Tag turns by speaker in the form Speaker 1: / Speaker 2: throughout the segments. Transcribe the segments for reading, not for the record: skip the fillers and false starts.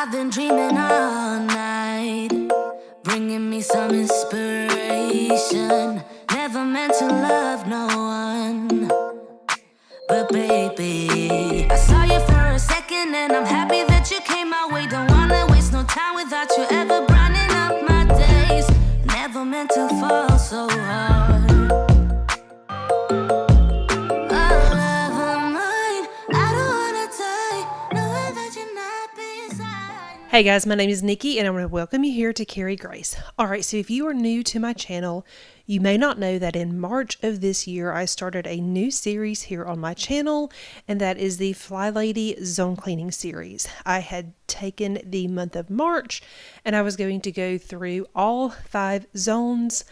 Speaker 1: I've been dreaming all night, bringing me some inspiration. Never meant to love no one, but baby, I saw you for a second and I'm happy that you came my way. Don't wanna waste no time without you ever brightening up my days. Never meant to fall so hard.
Speaker 2: Hey guys, my name is Nikki and I want to welcome you here to Carry Grace. Alright, so if you are new to my channel, you may not know that in March of this year, I started a new series here on my channel, and that is the Flylady Zone Cleaning series. I had taken the month of March and I was going to go through all 5 zones,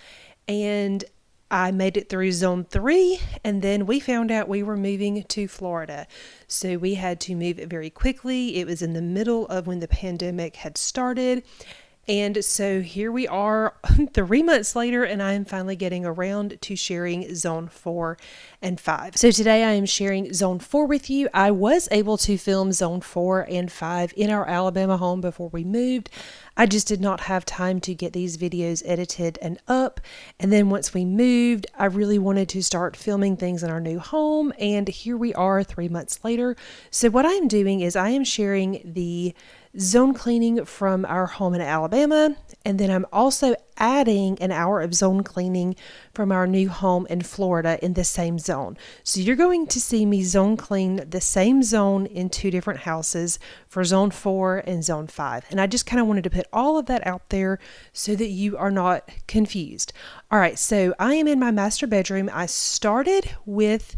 Speaker 2: and I made it through zone 3, and then we found out we were moving to Florida. So we had to move very quickly. It was in the middle of when the pandemic had started. And so here we are 3 months later, and I am finally getting around to sharing zone 4 and 5. So today I am sharing zone 4 with you. I was able to film zone 4 and 5 in our Alabama home before we moved. I just did not have time to get these videos edited and up. And then once we moved, I really wanted to start filming things in our new home. And here we are 3 months later. So what I'm doing is I am sharing the zone cleaning from our home in Alabama, and then I'm also adding an hour of zone cleaning from our new home in Florida in the same zone. So you're going to see me zone clean the same zone in 2 different houses for zone 4 and zone 5. And I just kind of wanted to put all of that out there so that you are not confused. All right, so I am in my master bedroom. I started with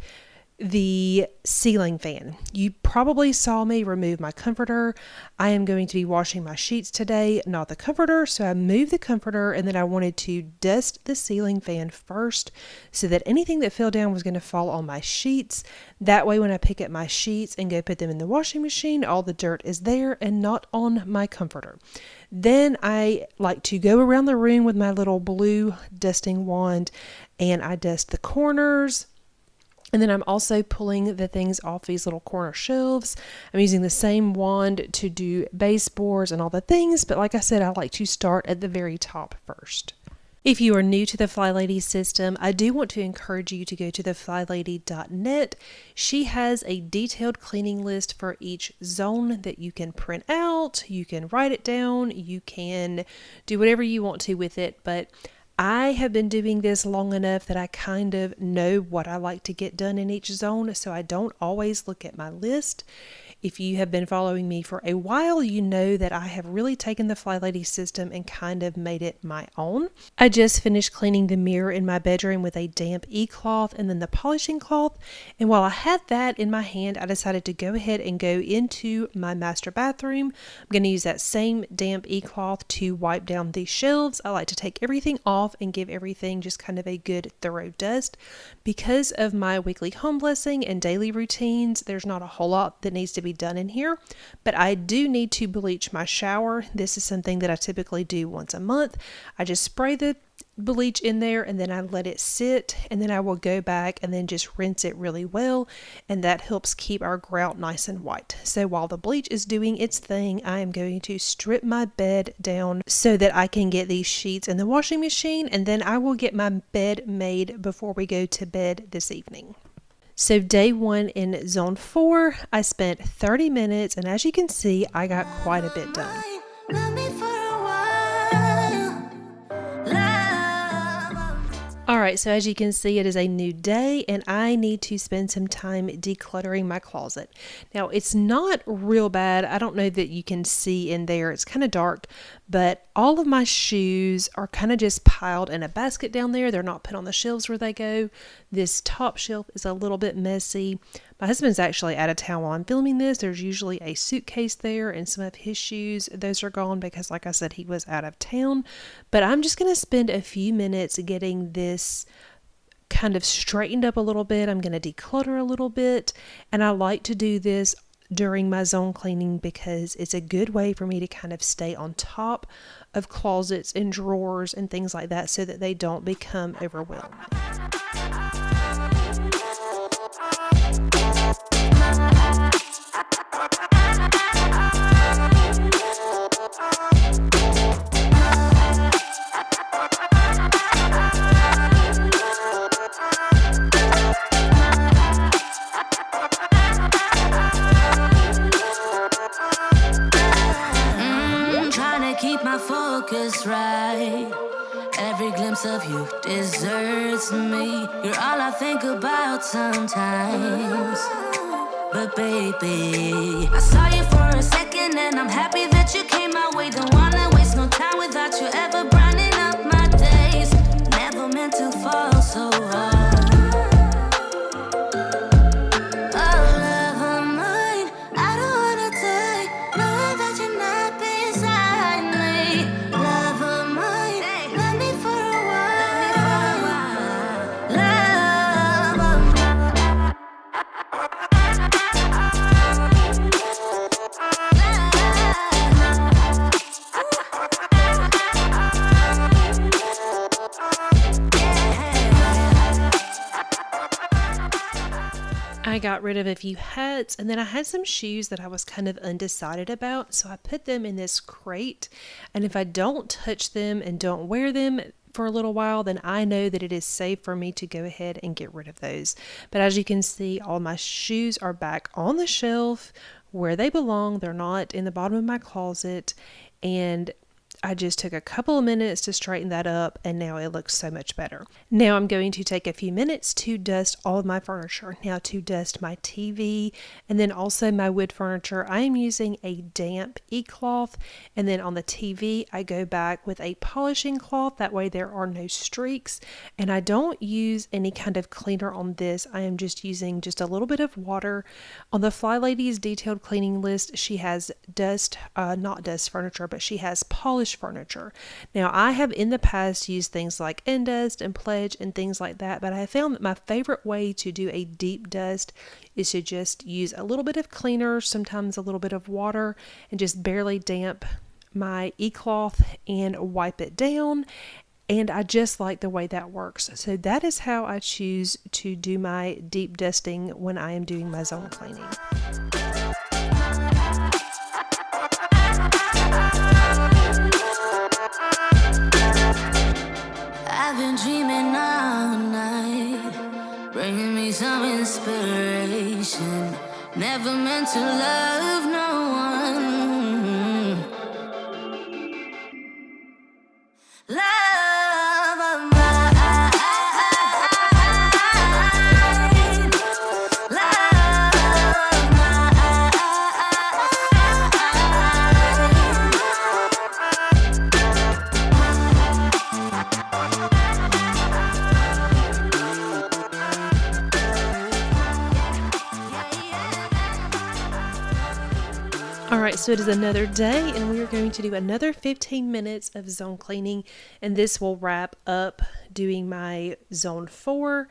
Speaker 2: the ceiling fan. You probably saw me remove my comforter. I am going to be washing my sheets today, not the comforter. So I moved the comforter, and then I wanted to dust the ceiling fan first so that anything that fell down was going to fall on my sheets. That way when I pick up my sheets and go put them in the washing machine, all the dirt is there and not on my comforter. Then I like to go around the room with my little blue dusting wand, and I dust the corners. And then I'm also pulling the things off these little corner shelves. I'm using the same wand to do baseboards and all the things, but like I said, I like to start at the very top first. If you are new to the Flylady system, I do want to encourage you to go to the flylady.net. She has a detailed cleaning list for each zone that you can print out, you can write it down, you can do whatever you want to with it, but I have been doing this long enough that I kind of know what I like to get done in each zone, so I don't always look at my list. If you have been following me for a while, you know that I have really taken the Flylady system and kind of made it my own. I just finished cleaning the mirror in my bedroom with a damp e-cloth and then the polishing cloth. And while I had that in my hand, I decided to go ahead and go into my master bathroom. I'm going to use that same damp e-cloth to wipe down these shelves. I like to take everything off and give everything just kind of a good thorough dust. Because of my weekly home blessing and daily routines, there's not a whole lot that needs to be done in here, but I do need to bleach my shower. This is something that I typically do once a month. I just spray the bleach in there and then I let it sit, and then I will go back and then just rinse it really well, and that helps keep our grout nice and white. So while the bleach is doing its thing, I am going to strip my bed down so that I can get these sheets in the washing machine, and then I will get my bed made before we go to bed this evening. So day 1 in zone 4, I spent 30 minutes, and as you can see, I got quite a bit done. Alright, so as you can see, it is a new day and I need to spend some time decluttering my closet. Now, it's not real bad. I don't know that you can see in there. It's kind of dark, but all of my shoes are kind of just piled in a basket down there. They're not put on the shelves where they go. This top shelf is a little bit messy. My husband's actually out of town while I'm filming this. There's usually a suitcase there and some of his shoes. Those are gone because, like I said, he was out of town. But I'm just going to spend a few minutes getting this kind of straightened up a little bit. I'm going to declutter a little bit. And I like to do this during my zone cleaning because it's a good way for me to kind of stay on top of closets and drawers and things like that so that they don't become overwhelmed.
Speaker 1: my focus right. Every glimpse of you deserts me. You're all I think about sometimes. But baby, I saw you for a second and I'm happy that you came my way. Don't wanna waste no time without you ever brightening up my days. Never meant to fall so hard.
Speaker 2: I got rid of a few hats, and then I had some shoes that I was kind of undecided about, so I put them in this crate, and if I don't touch them and don't wear them for a little while, then I know that it is safe for me to go ahead and get rid of those. But as you can see, all my shoes are back on the shelf where they belong. They're not in the bottom of my closet, and I just took a couple of minutes to straighten that up, and now it looks so much better. Now I'm going to take a few minutes to dust all of my furniture. Now to dust my TV and then also my wood furniture, I am using a damp e-cloth, and then on the TV I go back with a polishing cloth. That way there are no streaks, and I don't use any kind of cleaner on this. I am just using just a little bit of water. On the Flylady's detailed cleaning list, she has not dust furniture, but she has polished furniture. Now I have in the past used things like Endust and Pledge and things like that, but I have found that my favorite way to do a deep dust is to just use a little bit of cleaner, sometimes a little bit of water, and just barely damp my e-cloth and wipe it down. And I just like the way that works. So that is how I choose to do my deep dusting when I am doing my zone cleaning.
Speaker 1: I've been dreaming all night, bringing me some inspiration. Never meant to love no one. Love of mine. Love of mine.
Speaker 2: Alright, so it is another day, and we are going to do another 15 minutes of zone cleaning, and this will wrap up doing my zone 4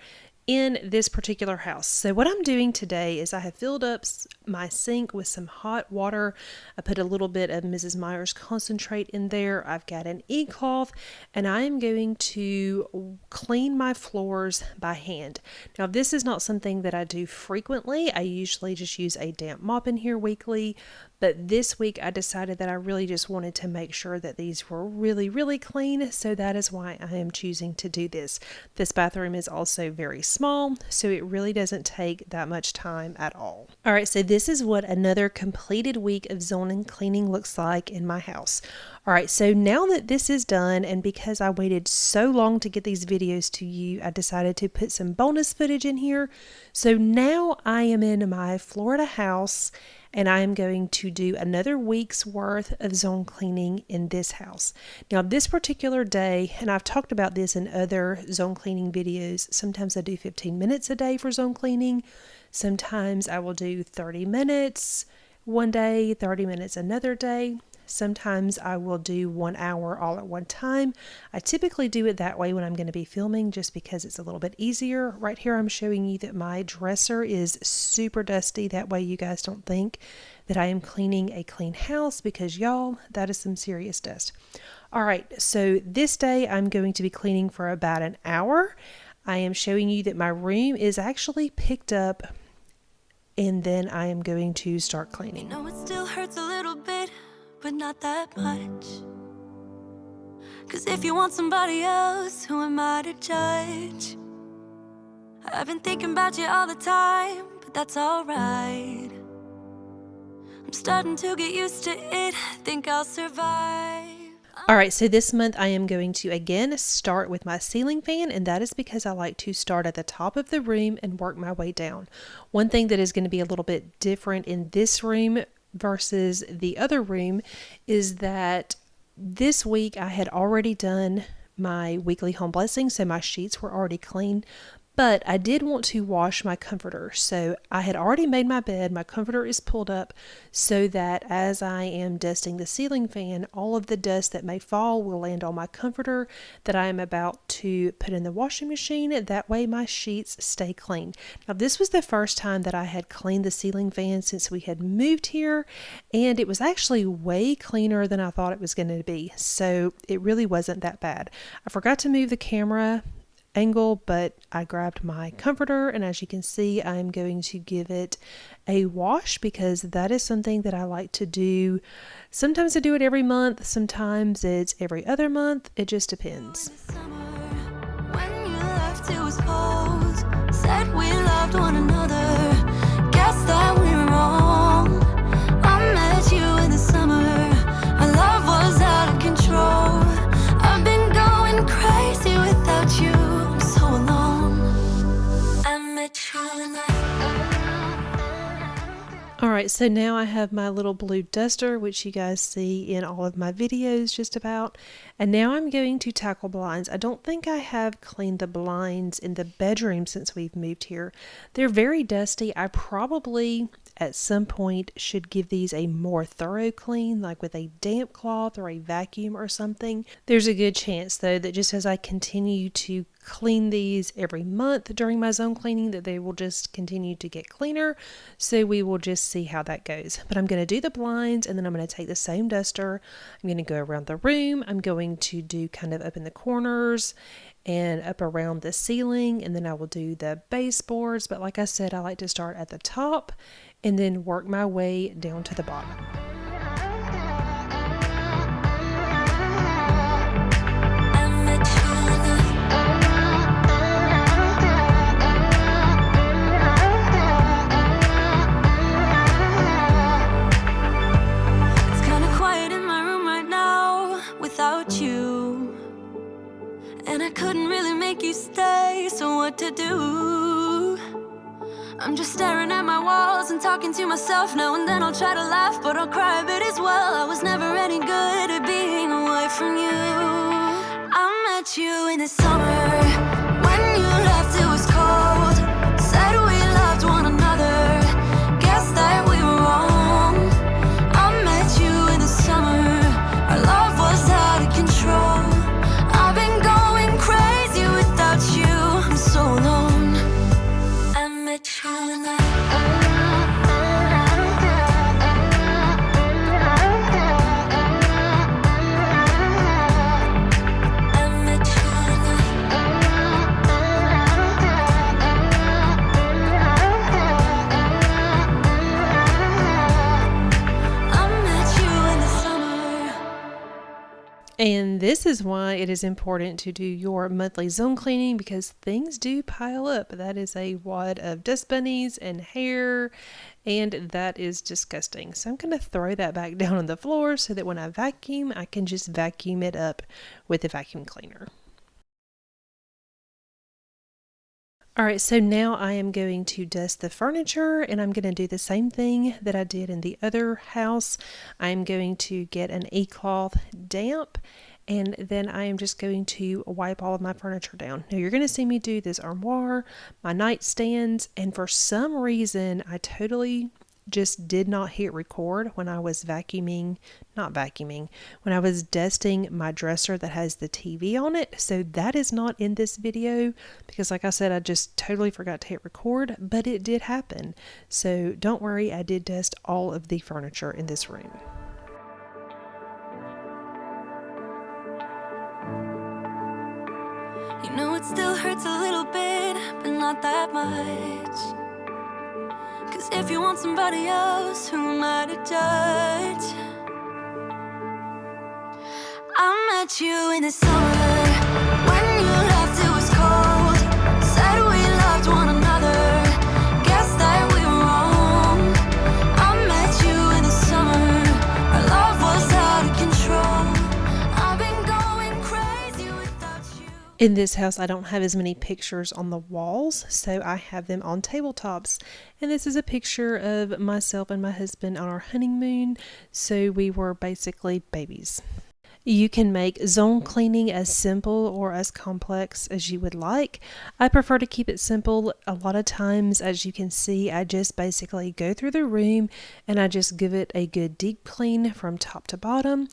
Speaker 2: in this particular house. So what I'm doing today is I have filled up my sink with some hot water. I put a little bit of Mrs. Meyer's concentrate in there. I've got an e-cloth, and I am going to clean my floors by hand. Now this is not something that I do frequently. I usually just use a damp mop in here weekly, but this week I decided that I really just wanted to make sure that these were really, really clean, so that is why I am choosing to do this. This bathroom is also very small, so it really doesn't take that much time at all. Alright, so this is what another completed week of zone and cleaning looks like in my house. Alright, so now that this is done, and because I waited so long to get these videos to you, I decided to put some bonus footage in here. So now I am in my Florida house, and I am going to do another week's worth of zone cleaning in this house. Now this particular day, and I've talked about this in other zone cleaning videos, sometimes I do 15 minutes a day for zone cleaning. Sometimes I will do 30 minutes one day, 30 minutes another day. Sometimes I will do 1 hour all at one time. I typically do it that way when I'm going to be filming, just because it's a little bit easier. Right here I'm showing you that my dresser is super dusty. That way you guys don't think that I am cleaning a clean house, because y'all, that is some serious dust. Alright, so this day I'm going to be cleaning for about an hour. I am showing you that my room is actually picked up, and then I am going to start cleaning.
Speaker 1: You know it still hurts a little bit, but not that much. 'Cause if you want somebody else, who am I to judge? I've been thinking about you all the time, but that's alright. I'm starting to get used to it, think I'll survive.
Speaker 2: All right, so this month I am going to again start with my ceiling fan, and that is because I like to start at the top of the room and work my way down. One thing that is going to be a little bit different in this room versus the other room is that this week I had already done my weekly home blessing, so my sheets were already clean. But I did want to wash my comforter. So I had already made my bed. My comforter is pulled up so that as I am dusting the ceiling fan, all of the dust that may fall will land on my comforter that I am about to put in the washing machine. That way my sheets stay clean. Now this was the first time that I had cleaned the ceiling fan since we had moved here, and it was actually way cleaner than I thought it was going to be. So it really wasn't that bad. I forgot to move the camera angle, but I grabbed my comforter, and as you can see, I'm going to give it a wash because that is something that I like to do. Sometimes I do it every month, sometimes it's every other month. It just depends.
Speaker 1: When you left, it was cold. Said we loved one another. Guess that we were wrong. I met you in the summer. Our love was out of control. I've been going crazy without you.
Speaker 2: Alright, so now I have my little blue duster, which you guys see in all of my videos just about. And now I'm going to tackle blinds. I don't think I have cleaned the blinds in the bedroom since we've moved here. They're very dusty. I probably at some point should give these a more thorough clean, like with a damp cloth or a vacuum or something. There's a good chance though that just as I continue to clean these every month during my zone cleaning that they will just continue to get cleaner. So we will just see how that goes. But I'm going to do the blinds, and then I'm going to take the same duster. I'm going to go around the room. I'm going to do kind of up in the corners and up around the ceiling, and then I will do the baseboards. But like I said, I like to start at the top and then work my way down to the bottom.
Speaker 1: And I couldn't really make you stay, so what to do? I'm just staring at my walls and talking to myself. Now and then I'll try to laugh, but I'll cry a bit as well. I was never any good at being away from you. I met you in the summer. When you left it was cold. Said we loved one another. Guess that we were wrong. I met you in the summer. Our love was out of control. I've been going crazy without you. I'm so alone. I met you in the
Speaker 2: And this is why it is important to do your monthly zone cleaning, because things do pile up. That is a wad of dust bunnies and hair, and that is disgusting. So I'm going to throw that back down on the floor so that when I vacuum, I can just vacuum it up with a vacuum cleaner. Alright, so now I am going to dust the furniture, and I'm going to do the same thing that I did in the other house. I'm going to get an e-cloth damp, and then I am just going to wipe all of my furniture down. Now you're going to see me do this armoire, my nightstands, and for some reason I totally just did not hit record when I was when I was dusting my dresser that has the TV on it. So that is not in this video because like I said, I just totally forgot to hit record, but it did happen. So don't worry, I did dust all of the furniture in this room.
Speaker 1: You know it still hurts a little bit, but not that much. Cause if you want somebody else, who am I to judge? I met you in the summer. When you left it was cold. Said we loved one another. Guess that we were wrong. I met you in the summer. Our love was out of control. I've
Speaker 2: In this house, I don't have as many pictures on the walls, so I have them on tabletops. And this is a picture of myself and my husband on our honeymoon, so we were basically babies. You can make zone cleaning as simple or as complex as you would like. I prefer to keep it simple. A lot of times, as you can see, I just basically go through the room and I just give it a good deep clean from top to bottom.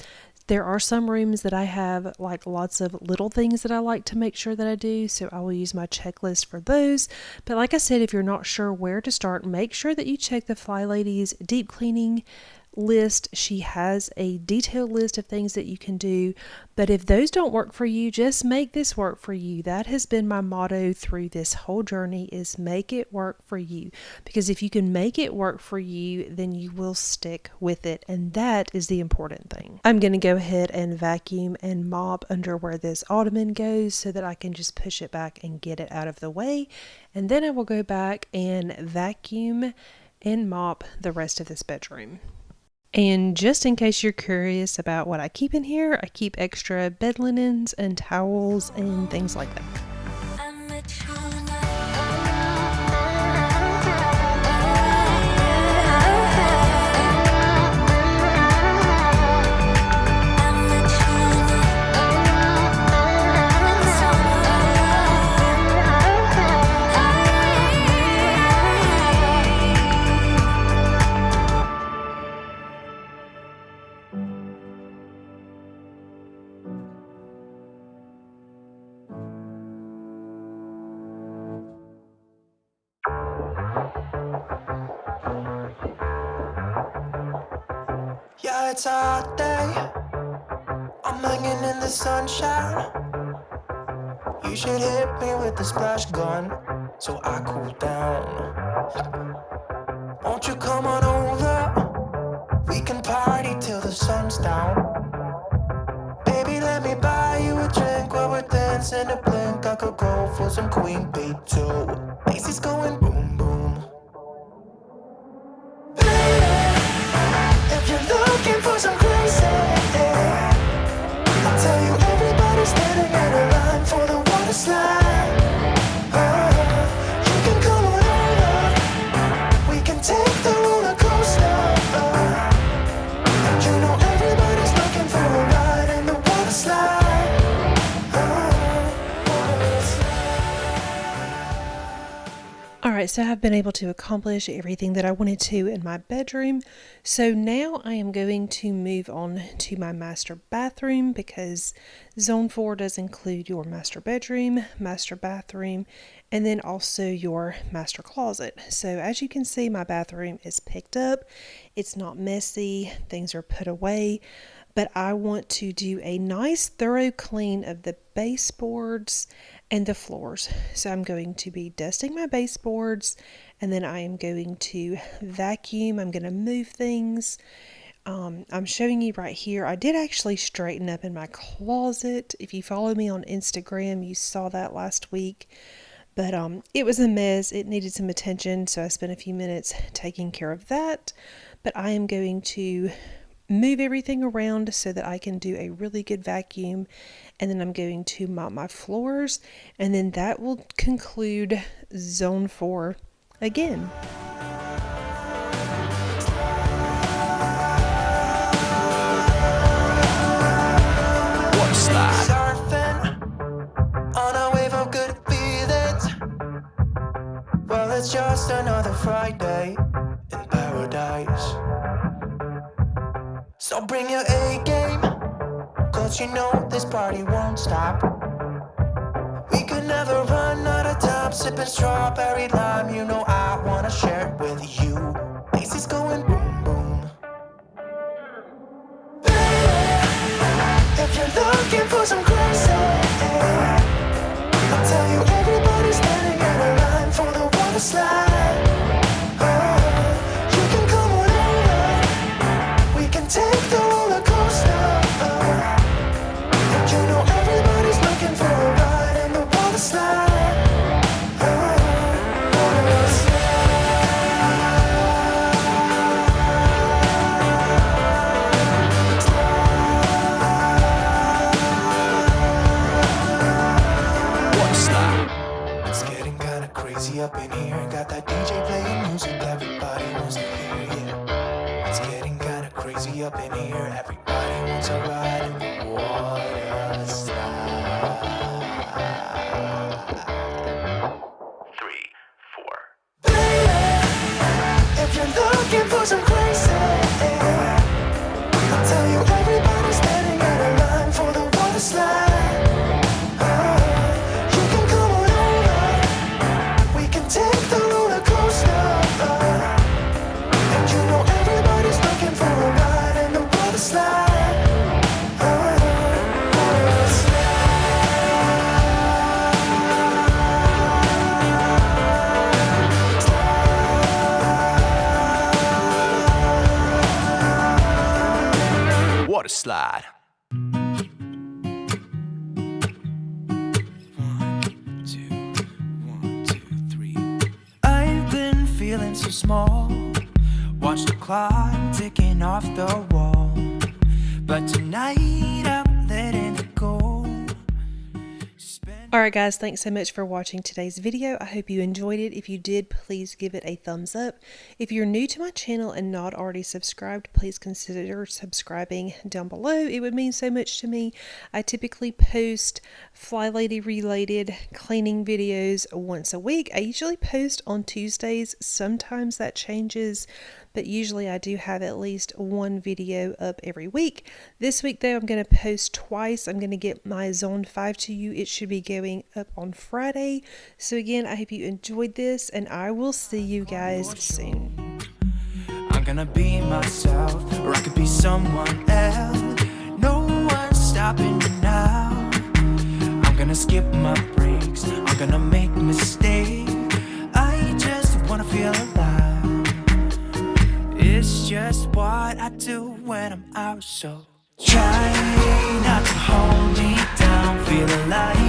Speaker 2: There are some rooms that I have like lots of little things that I like to make sure that I do, so I will use my checklist for those. But like I said, if you're not sure where to start, make sure that you check the Flylady's deep cleaning list. She has a detailed list of things that you can do, but if those don't work for you, just make this work for you. That has been my motto through this whole journey, is make it work for you, because if you can make it work for you, then you will stick with it, and that is the important thing. I'm going to go ahead and vacuum and mop under where this ottoman goes so that I can just push it back and get it out of the way, and then I will go back and vacuum and mop the rest of this bedroom. And just in case you're curious about what I keep in here, I keep extra bed linens and towels and things like that.
Speaker 1: Yeah, it's a hot day. I'm hanging in the sunshine. You should hit me with the splash gun so I cool down. Won't you come on over? We can party till the sun's down. Baby, let me buy you a drink while we're dancing a blink. I could go for some Queen Bee too. Macy's going boom boom. If you're looking for some crazy, I'll tell you everybody's standing in a line for the water slide. You can come on over, we can take the roller coaster. And you know everybody's looking for a ride in the water slide.
Speaker 2: Alright, so I've been able to accomplish everything that I wanted to in my bedroom. So now I am going to move on to my master bathroom, because Zone 4 does include your master bedroom, master bathroom, and then also your master closet. So as you can see, my bathroom is picked up. It's not messy. Things are put away. But I want to do a nice thorough clean of the baseboards and the floors. So I'm going to be dusting my baseboards, and then I am going to vacuum. I'm going to move things. I'm showing you right here. I did actually straighten up in my closet. If you follow me on Instagram, you saw that last week. But it was a mess. It needed some attention, so I spent a few minutes taking care of that. But I am going to move everything around so that I can do a really good vacuum, and then I'm going to mop my floors, and then that will conclude Zone 4 again.
Speaker 1: What's that? Surfing on a wave of good feelings. Well, it's just another Friday in paradise. So bring your A game, cause you know this party won't stop. We could never run out of time, sipping strawberry lime. You know I wanna share it with you. Macy's going boom boom. If you're looking for some crazy, I'll tell you everybody's standing in a line for the water slide. You can come on over, we can take the roller coaster. And you know everybody's looking for a ride in the water slide.
Speaker 3: here, everybody wants a ride in the water slide. 3, 4. Baby, if you're looking for some crazy, I'll tell you everybody's standing in a line for the water slide. You can come on over, we can take the roller coaster. And you know everybody's looking for a ride in the water slide. Water slide. Water slide. 1, 2, 1, 2, 3. I've been feeling so small. Watch the clock ticking off the wall. But tonight I'm letting it go.
Speaker 2: Alright guys, thanks so much for watching today's video. I hope you enjoyed it. If you did, please give it a thumbs up. If you're new to my channel and not already subscribed, please consider subscribing down below. It would mean so much to me. I typically post Flylady related cleaning videos once a week. I usually post on Tuesdays. Sometimes that changes, but usually I do have at least one video up every week. This week though, I'm going to post twice. I'm going to get my Zone 5 to you. It should be going up on Friday. So again, I hope you enjoyed this and I will see you guys soon.
Speaker 3: I'm gonna be myself, or I could be someone else. No one's stopping me now. I'm gonna skip my breaks, I'm gonna make mistakes. I just wanna feel alive. It's just what I do when I'm out, so try not to hold me down. Feel alive.